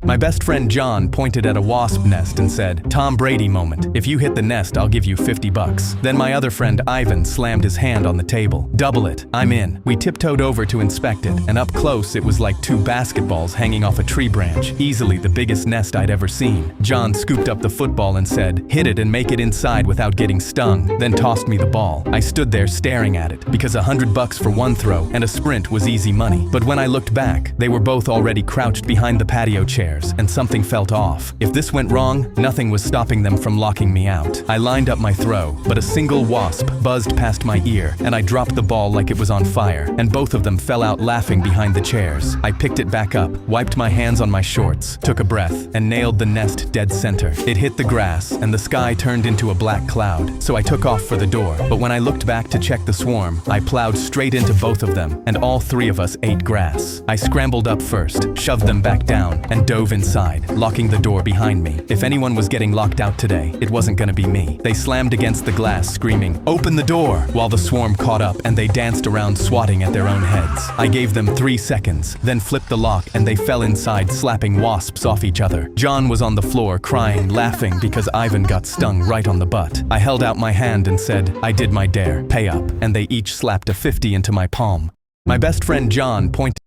My best friend John pointed at a wasp nest and said, "Tom Brady moment. If you hit the nest, I'll give you $50. Then my other friend Ivan slammed his hand on the table. "Double it. I'm in." We tiptoed over to inspect it, and up close it was like two basketballs hanging off a tree branch, easily the biggest nest I'd ever seen. John scooped up the football and said, "Hit it and make it inside without getting stung," then tossed me the ball. I stood there staring at it, because $100 for one throw and a sprint was easy money. But when I looked back, they were both already crouched behind the patio chairs, and something felt off. If this went wrong, nothing was stopping them from locking me out. I lined up my throw, but a single wasp buzzed past my ear, and I dropped the ball like it was on fire, and both of them fell out laughing behind the chairs. I picked it back up, wiped my hands on my shorts, took a breath, and nailed the nest dead center. It hit the grass, and the sky turned into a black cloud, so I took off for the door. But when I looked back to check the swarm, I plowed straight into both of them, and all three of us ate grass. I scrambled up first, shoved them back down, and dove inside, locking the door behind me. If anyone was getting locked out today, it wasn't gonna be me. They slammed against the glass, screaming, "Open the door!" while the swarm caught up and they danced around swatting at their own heads. I gave them 3 seconds, then flipped the lock and they fell inside, slapping wasps off each other. John was on the floor, crying, laughing because Ivan got stung right on the butt. I held out my hand and said, "I did my dare, pay up," and they each slapped a 50 into my palm. My best friend John pointed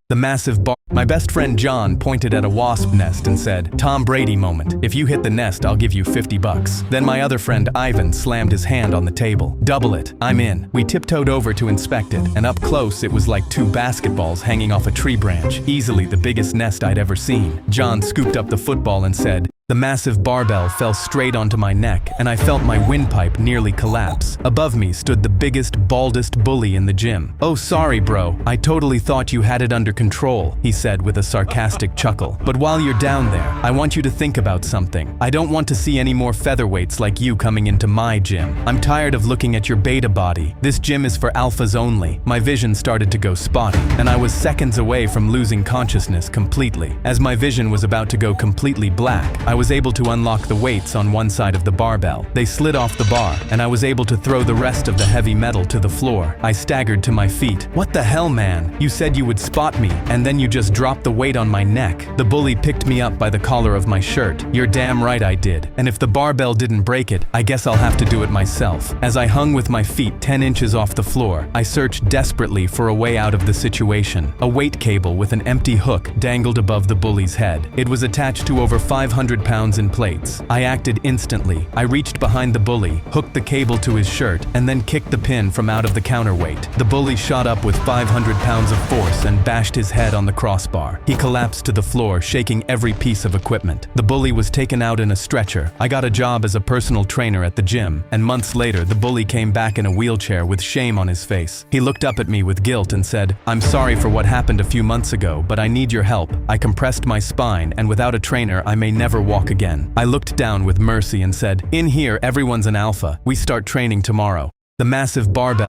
at a wasp nest and said, "Tom Brady moment. If you hit the nest, I'll give you $50. Then my other friend Ivan slammed his hand on the table. "Double it. I'm in." We tiptoed over to inspect it, and up close it was like two basketballs hanging off a tree branch, easily the biggest nest I'd ever seen. John scooped up the football and said, The massive barbell fell straight onto my neck, and I felt my windpipe nearly collapse. Above me stood the biggest, baldest bully in the gym. "Oh, sorry, bro. I totally thought you had it under control," he said with a sarcastic chuckle. "But while you're down there, I want you to think about something. I don't want to see any more featherweights like you coming into my gym. I'm tired of looking at your beta body. This gym is for alphas only." My vision started to go spotty, and I was seconds away from losing consciousness completely. As my vision was about to go completely black, I was able to unlock the weights on one side of the barbell. They slid off the bar, and I was able to throw the rest of the heavy metal to the floor. I staggered to my feet. "What the hell, man? You said you would spot me, and then you just dropped the weight on my neck." The bully picked me up by the collar of my shirt. "You're damn right I did. And if the barbell didn't break it, I guess I'll have to do it myself." As I hung with my feet 10 inches off the floor, I searched desperately for a way out of the situation. A weight cable with an empty hook dangled above the bully's head. It was attached to over 500 pounds in plates. I acted instantly. I reached behind the bully, hooked the cable to his shirt, and then kicked the pin from out of the counterweight. The bully shot up with 500 pounds of force and bashed his head on the crossbar. He collapsed to the floor, shaking every piece of equipment. The bully was taken out in a stretcher. I got a job as a personal trainer at the gym, and months later the bully came back in a wheelchair with shame on his face. He looked up at me with guilt and said, "I'm sorry for what happened a few months ago, but I need your help. I compressed my spine, and without a trainer I may never walk again." I looked down with mercy and said, "In here everyone's an alpha. We start training tomorrow." The massive barbell.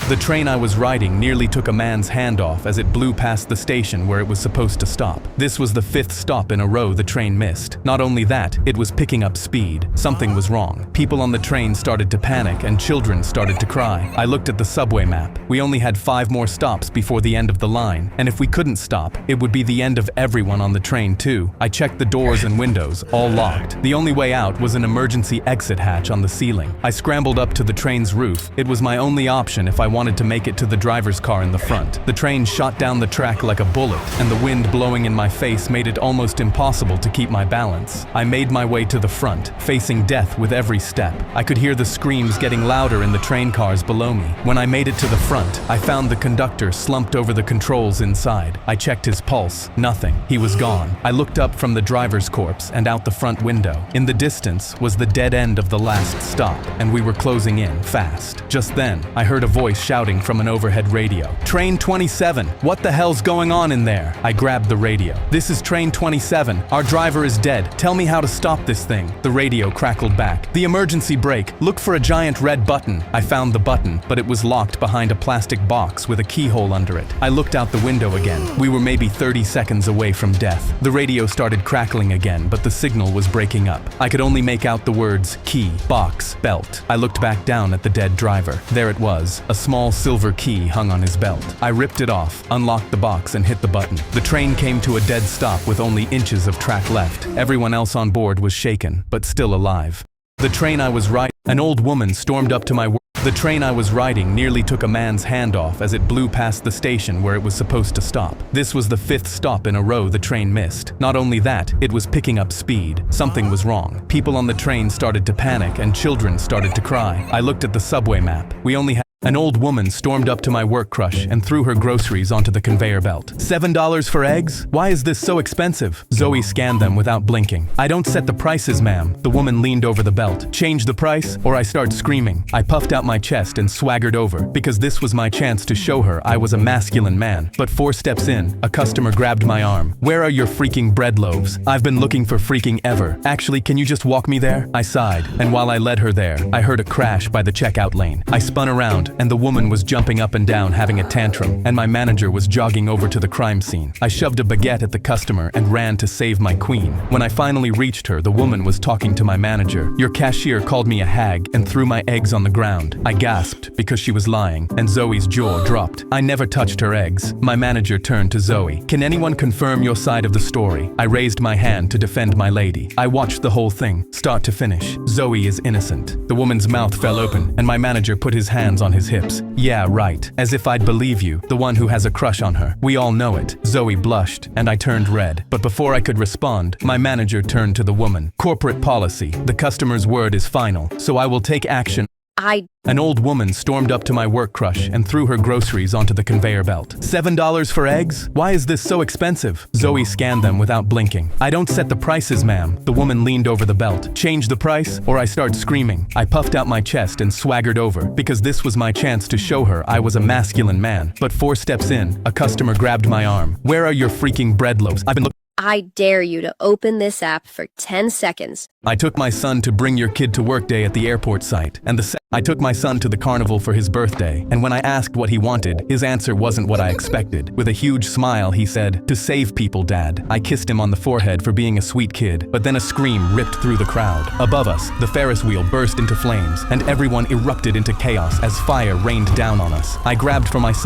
The train I was riding nearly took a man's hand off as it blew past the station where it was supposed to stop. This was the 5th stop in a row the train missed. Not only that, it was picking up speed. Something was wrong. People on the train started to panic and children started to cry. I looked at the subway map. We only had 5 more stops before the end of the line, and if we couldn't stop, it would be the end of everyone on the train too. I checked the doors and windows, all locked. The only way out was an emergency exit hatch on the ceiling. I scrambled up to the train's roof. It was my only option if I wanted to make it to the driver's car in the front. The train shot down the track like a bullet, and the wind blowing in my face made it almost impossible to keep my balance. I made my way to the front, facing death with every step. I could hear the screams getting louder in the train cars below me. When I made it to the front, I found the conductor slumped over the controls inside. I checked his pulse. Nothing. He was gone. I looked up from the driver's corpse and out the front window. In the distance was the dead end of the last stop, and we were closing in fast. Just then, I heard a voice shouting from an overhead radio. "Train 27, what the hell's going on in there?" I grabbed the radio. "This is Train 27. Our driver is dead. Tell me how to stop this thing." The radio crackled back. "The emergency brake. Look for a giant red button." I found the button, but it was locked behind a plastic box with a keyhole under it. I looked out the window again. We were maybe 30 seconds away from death. The radio started crackling again, but the signal was breaking up. I could only make out the words key, box, belt. I looked back down at the dead driver. There it was, a small small silver key hung on his belt. I ripped it off, unlocked the box, and hit the button. The train came to a dead stop with only inches of track left. Everyone else on board was shaken, but still alive. The train I was riding, an old woman stormed up to my work. The train I was riding nearly took a man's hand off as it blew past the station where it was supposed to stop. This was the 5th stop in a row the train missed. Not only that, it was picking up speed. Something was wrong. People on the train started to panic and children started to cry. I looked at the subway map. We only had an old woman stormed up to my work crush and threw her groceries onto the conveyor belt. $7 for eggs? Why is this so expensive? Zoe scanned them without blinking. I don't set the prices, ma'am. The woman leaned over the belt. Change the price or I start screaming. I puffed out my chest and swaggered over because this was my chance to show her I was a masculine man. But 4 steps in, a customer grabbed my arm. Where are your freaking bread loaves? I've been looking for freaking ever. Actually, can you just walk me there? I sighed, and while I led her there, I heard a crash by the checkout lane. I spun around, and the woman was jumping up and down having a tantrum, and my manager was jogging over to the crime scene. I shoved a baguette at the customer and ran to save my queen. When I finally reached her, the woman was talking to my manager. Your cashier called me a hag and threw my eggs on the ground. I gasped because she was lying, and Zoe's jaw dropped. I never touched her eggs. My manager turned to Zoe. Can anyone confirm your side of the story? I raised my hand to defend my lady. I watched the whole thing, start to finish. Zoe is innocent. The woman's mouth fell open, and my manager put his hands on his hips. Yeah, right. As if I'd believe you, the one who has a crush on her. We all know it. Zoe blushed, and I turned red. But before I could respond, my manager turned to the woman. Corporate policy. The customer's word is final, so I will take action. An old woman stormed up to my work crush and threw her groceries onto the conveyor belt. $7 for eggs? Why is this so expensive? Zoe scanned them without blinking. I don't set the prices, ma'am. The woman leaned over the belt. Change the price or I start screaming. I puffed out my chest and swaggered over because this was my chance to show her I was a masculine man. But 4 steps in, a customer grabbed my arm. Where are your freaking bread loaves? I've been looking. I dare you to open this app for 10 seconds. I took my son to bring your kid to work day at the airport site, and I took my son to the carnival for his birthday, and when I asked what he wanted, his answer wasn't what I expected. With a huge smile, he said, "To save people, Dad." I kissed him on the forehead for being a sweet kid, but then a scream ripped through the crowd. Above us, the Ferris wheel burst into flames, and everyone erupted into chaos as fire rained down on us. I grabbed for my son.